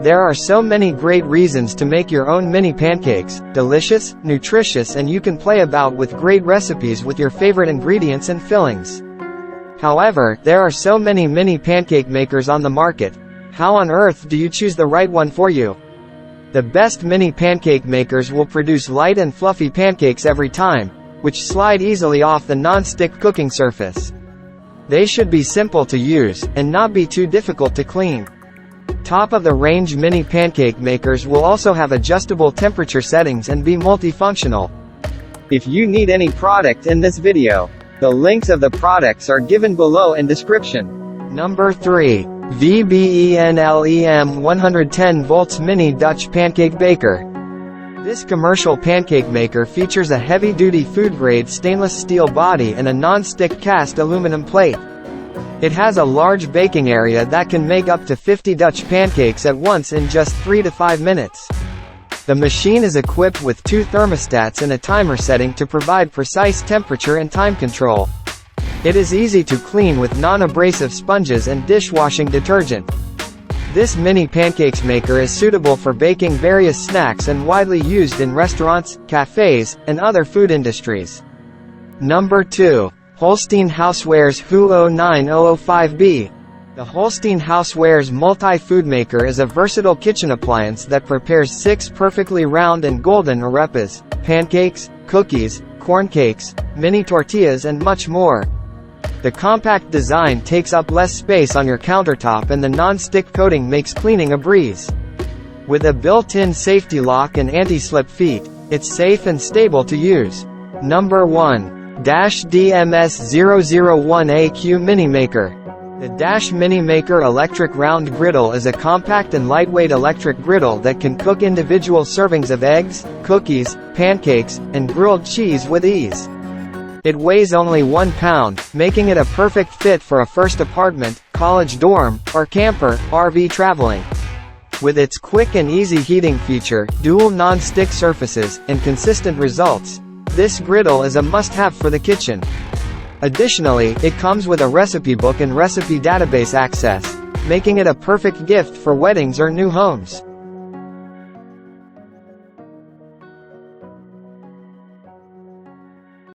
There are so many great reasons to make your own mini pancakes, delicious, nutritious, and you can play about with great recipes with your favorite ingredients and fillings. However, there are so many mini pancake makers on the market. How on earth do you choose the right one for you? The best mini pancake makers will produce light and fluffy pancakes every time, which slide easily off the non-stick cooking surface. They should be simple to use, and not be too difficult to clean. Top-of-the-range mini pancake makers will also have adjustable temperature settings and be multifunctional. If you need any product in this video, the links of the products are given below in description. Number 3. VBENLEM 110 volts Mini Dutch Pancake Baker. This commercial pancake maker features a heavy-duty food-grade stainless steel body and a non-stick cast aluminum plate. It has a large baking area that can make up to 50 Dutch pancakes at once in just 3 to 5 minutes. The machine is equipped with 2 thermostats and a timer setting to provide precise temperature and time control. It is easy to clean with non-abrasive sponges and dishwashing detergent. This mini pancakes maker is suitable for baking various snacks and widely used in restaurants, cafes, and other food industries. Number 2. Holstein Housewares HU 09005B. The Holstein Housewares multi-food maker is a versatile kitchen appliance that prepares 6 perfectly round and golden arepas, pancakes, cookies, corn cakes, mini tortillas, and much more. The compact design takes up less space on your countertop, and the non-stick coating makes cleaning a breeze. With a built-in safety lock and anti-slip feet, it's safe and stable to use. Number 1. DMS001AQ Mini Maker. The Dash Mini Maker electric round griddle is a compact and lightweight electric griddle that can cook individual servings of eggs, cookies, pancakes, and grilled cheese with ease. It weighs only 1 pound, making it a perfect fit for a first apartment, college dorm, or camper, RV traveling. With its quick and easy heating feature, dual non-stick surfaces, and consistent results, this griddle is a must-have for the kitchen. Additionally, it comes with a recipe book and recipe database access, making it a perfect gift for weddings or new homes.